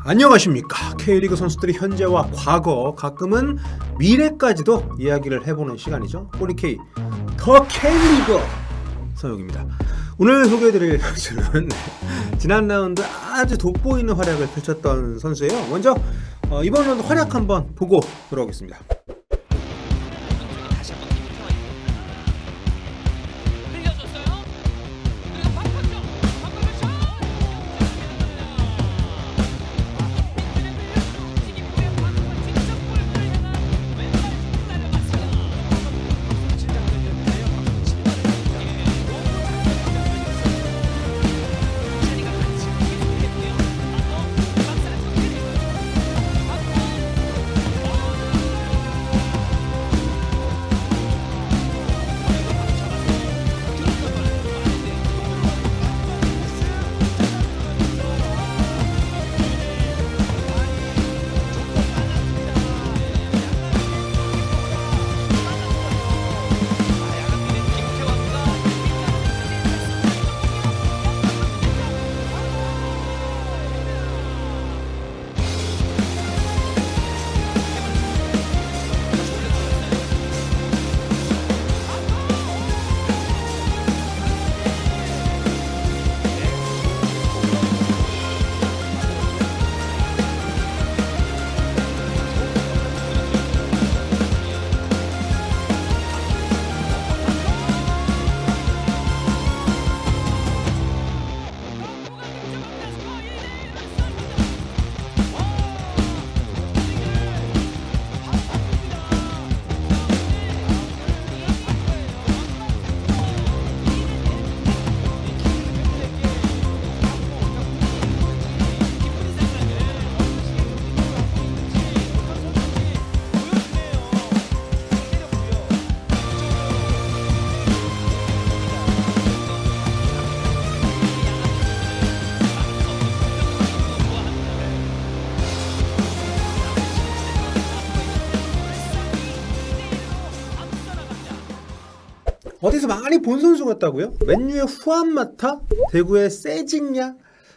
안녕하십니까. K리그 선수들의 현재와 과거, 가끔은 미래까지도 이야기를 해보는 시간이죠. 꼬리K 더 K리그 서영입니다. 오늘 소개해드릴 선수는 지난 라운드 아주 돋보이는 활약을 펼쳤던 선수예요. 먼저 이번 라운드 활약 한번 보고 돌아오겠습니다. 어디서 많이 본 선수 같다고요? 맨유의 후안 마타? 대구의 세징야?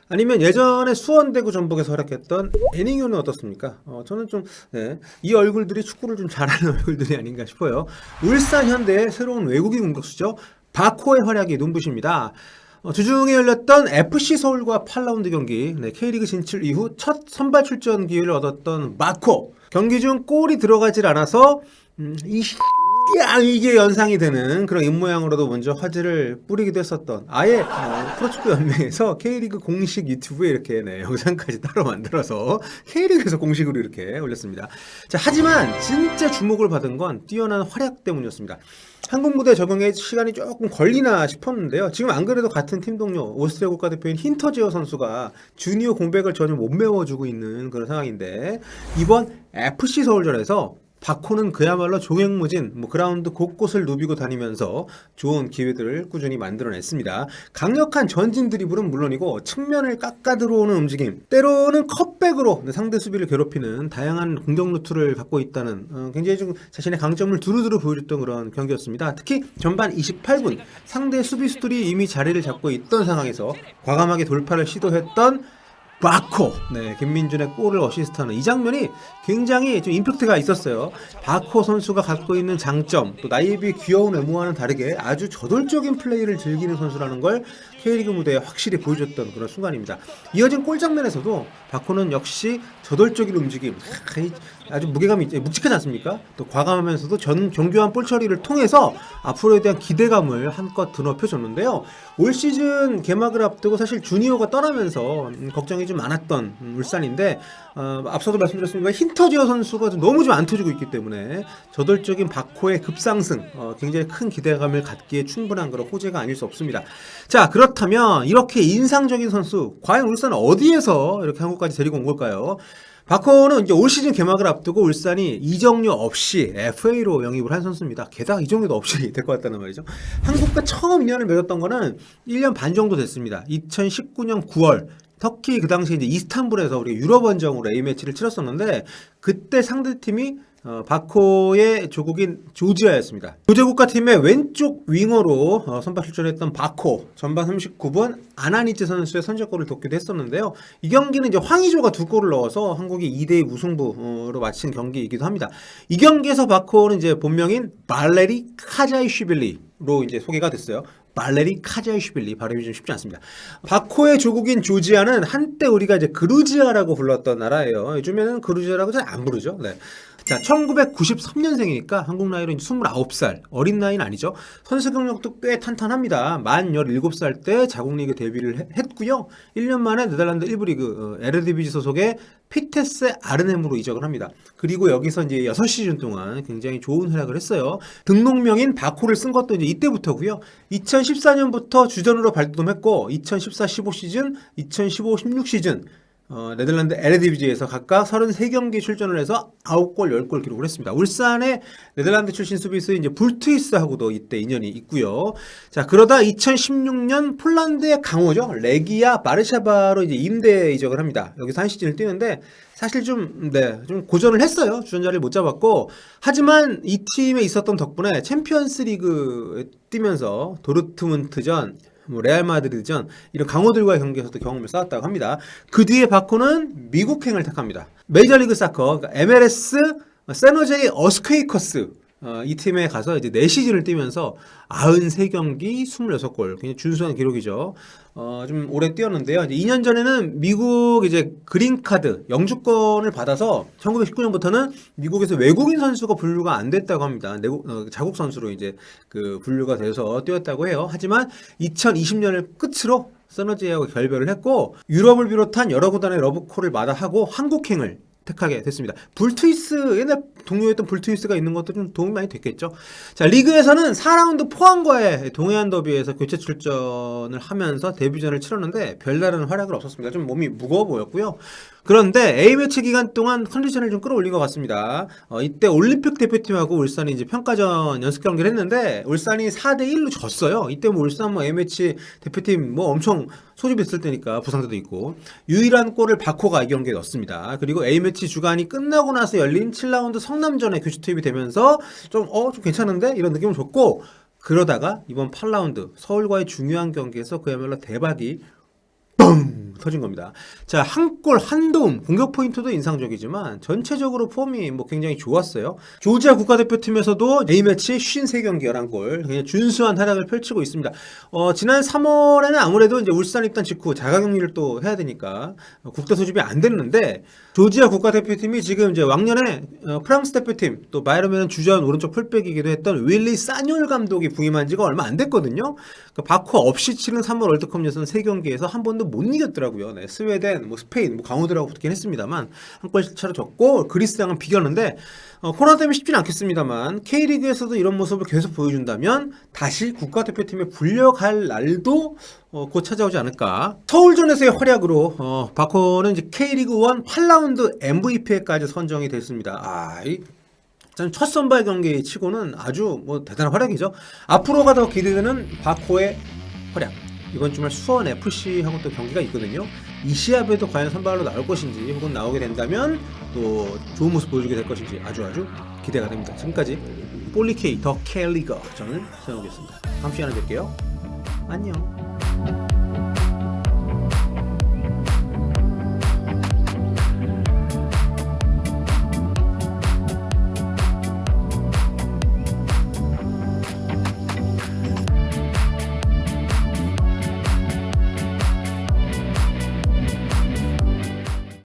아니면 예전에 수원, 대구, 전북에서 활약했던 애닝요는 어떻습니까? 저는 좀 이 얼굴들이 축구를 좀 잘하는 얼굴들이 아닌가 싶어요. 울산 현대의 새로운 외국인 공격수죠. 바코의 활약이 눈부십니다. 주중에 열렸던 FC 서울과 8라운드 경기, K리그 진출 이후 첫 선발 출전 기회를 얻었던 바코. 경기 중 골이 들어가질 않아서 이게 연상이 되는 그런 입모양으로도 먼저 화제를 뿌리기도 했었던, 아예 프로축구 연맹에서 K리그 공식 유튜브에 이렇게 영상까지 따로 만들어서 K리그에서 공식으로 이렇게 올렸습니다. 자, 하지만 진짜 주목을 받은 건 뛰어난 활약 때문이었습니다. 한국 무대 적응에 시간이 조금 걸리나 싶었는데요. 지금 안 그래도 같은 팀 동료 오스트리아 국가대표인 힌터지어 선수가 주니어 공백을 전혀 못 메워주고 있는 그런 상황인데, 이번 FC 서울전에서 바코는 그야말로 종횡무진 그라운드 곳곳을 누비고 다니면서 좋은 기회들을 꾸준히 만들어냈습니다. 강력한 전진 드리블은 물론이고 측면을 깎아 들어오는 움직임, 때로는 컷백으로 상대 수비를 괴롭히는 다양한 공격 루트를 갖고 있다는 굉장히 좀 자신의 강점을 두루두루 보여줬던 그런 경기였습니다. 특히 전반 28분 상대 수비수들이 이미 자리를 잡고 있던 상황에서 과감하게 돌파를 시도했던 바코, 김민준의 골을 어시스트하는 이 장면이 굉장히 좀 임팩트가 있었어요. 바코 선수가 갖고 있는 장점, 또 나이에 비해 귀여운 외모와는 다르게 아주 저돌적인 플레이를 즐기는 선수라는 걸 K리그 무대에 확실히 보여줬던 그런 순간입니다. 이어진 골 장면에서도 바코는 역시 저돌적인 움직임, 아주 무게감이 묵직하지 않습니까? 또 과감하면서도 정교한 볼 처리를 통해서 앞으로에 대한 기대감을 한껏 드높여줬는데요. 올 시즌 개막을 앞두고 사실 주니어가 떠나면서 걱정이 좀 많았던 울산인데, 앞서도 말씀드렸습니다만 힌터지어 선수가 너무 좀 안 터지고 있기 때문에 저돌적인 바코의 급상승, 굉장히 큰 기대감을 갖기에 충분한 그런 호재가 아닐 수 없습니다. 자, 그렇다면 이렇게 인상적인 선수, 과연 울산은 어디에서 이렇게 한국까지 데리고 온 걸까요? 바코는 이제 올 시즌 개막을 앞두고 울산이 이적료 없이 FA로 영입을 한 선수입니다. 게다가 이적료도 없이 될 것 같다는 말이죠. 한국과 처음 인연을 맺었던 거는 1년 반 정도 됐습니다. 2019년 9월 터키 그 당시에 이제 이스탄불에서 우리가 유럽 원정으로 A매치를 치렀었는데, 그때 상대팀이 바코의 조국인 조지아였습니다. 조제 국가팀의 왼쪽 윙어로 선발 출전했던 바코, 전반 39분 아나니치 선수의 선제골을 돕기도 했었는데요. 이 경기는 이제 황의조가 2골을 넣어서 한국이 2대2 무승부로 마친 경기이기도 합니다. 이 경기에서 바코는 이제 본명인 발레리 카자이슈빌리로 이제 소개가 됐어요. 발레리 카자이슈빌리, 발음이 좀 쉽지 않습니다. 바코의 조국인 조지아는 한때 우리가 이제 그루지아라고 불렀던 나라예요. 요즘에는 그루지아라고 잘 안 부르죠. 네. 자, 1993년생이니까 한국 나이로 29살, 어린 나이는 아니죠. 선수 경력도 꽤 탄탄합니다. 만 17살 때 자국리그 데뷔를 했고요. 1년 만에 네덜란드 1부 리그 에르디비지 소속의 피테스 아르넴으로 이적을 합니다. 그리고 여기서 이제 6시즌 동안 굉장히 좋은 활약을 했어요. 등록명인 바코를 쓴 것도 이제 이때부터고요. 2014년부터 주전으로 발돋움했고 2014-15 시즌, 2015-16 시즌 네덜란드 에르디비지에서 각각 33경기 출전을 해서 9골, 10골 기록을 했습니다. 울산의 네덜란드 출신 수비수 이제 불트위스하고도 이때 인연이 있고요. 자, 그러다 2016년 폴란드의 강호죠. 레기아 바르샤바로 이제 임대 이적을 합니다. 여기서 한 시즌을 뛰는데 사실 좀 고전을 했어요. 주전자를 못 잡았고, 하지만 이 팀에 있었던 덕분에 챔피언스리그 뛰면서 도르트문트전, 레알 마드리드전 이런 강호들과의 경기에서도 경험을 쌓았다고 합니다. 그 뒤에 바코는 미국행을 택합니다. 메이저리그 사커, 그러니까 MLS 샌호제 어스퀘이커스 이 팀에 가서 이제 4시즌을 뛰면서 93경기 26골, 굉장히 준수한 기록이죠. 좀 오래 뛰었는데요. 이제 2년 전에는 미국 이제 그린카드 영주권을 받아서 1919년부터는 미국에서 외국인 선수가 분류가 안 됐다고 합니다. 자국 선수로 이제 그 분류가 돼서 뛰었다고 해요. 하지만 2020년을 끝으로 서너제이하고 결별을 했고 유럽을 비롯한 여러 구단의 러브콜을 마다하고 한국행을 택하게 됐습니다. 불트위스, 옛날 동료였던 불트위스가 있는 것도 좀 도움이 많이 됐겠죠. 자, 리그에서는 4라운드 포항과의 동해안 더비에서 교체 출전을 하면서 데뷔전을 치렀는데 별다른 활약은 없었습니다. 좀 몸이 무거워 보였고요. 그런데 A매치 기간 동안 컨디션을 좀 끌어올린 것 같습니다. 이때 올림픽 대표팀하고 울산이 이제 평가전 연습 경기를 했는데 울산이 4대1로 졌어요. 이때 뭐 울산 A매치 대표팀 엄청 소집했을 때니까 부상자도 있고 유일한 골을 바코가 이 경기에 넣었습니다. 그리고 A매치 주간이 끝나고 나서 열린 7라운드 성남전에 교체 투입이 되면서 좀 괜찮은데? 이런 느낌을 줬고 그러다가 이번 8라운드 서울과의 중요한 경기에서 그야말로 대박이 뻥 터진 겁니다. 자, 한 골 한 도움, 공격 포인트도 인상적이지만 전체적으로 폼이 굉장히 좋았어요. 조지아 국가대표팀에서도 A매치 53경기 11골, 그냥 준수한 활약을 펼치고 있습니다. 지난 3월에는 아무래도 이제 울산 입단 직후 자가격리를 또 해야 되니까 국대 소집이 안 됐는데 조지아 국가대표팀이 지금 이제 왕년에 프랑스 대표팀 또 바이에른 주전 오른쪽 풀백이기도 했던 윌리 사뇰 감독이 부임한 지가 얼마 안 됐거든요. 바코 없이 치른 3월 월드컵 예선 3경기에서 한 번도 못 이겼더라고요. 네, 스웨덴, 스페인, 강호들하고 붙긴 했습니다만 한 골 차로 졌고 그리스랑은 비겼는데 코로나 때문에 쉽지는 않겠습니다만 K리그에서도 이런 모습을 계속 보여준다면 다시 국가대표팀에 불려갈 날도 곧 찾아오지 않을까. 서울전에서의 활약으로 바코는 이제 K리그 1 8라운드 MVP에까지 선정이 됐습니다. 첫 선발 경기 치고는 아주 대단한 활약이죠. 앞으로가 더 기대되는 바코의 활약. 이번 주말 수원 FC하고 또 경기가 있거든요. 이 시합에도 과연 선발로 나올 것인지 혹은 나오게 된다면 또 좋은 모습 보여주게 될 것인지 아주 기대가 됩니다. 지금까지 볼리케이 더 K리거 저는 서영욱이었습니다. 다음 시간에 뵐게요. 안녕.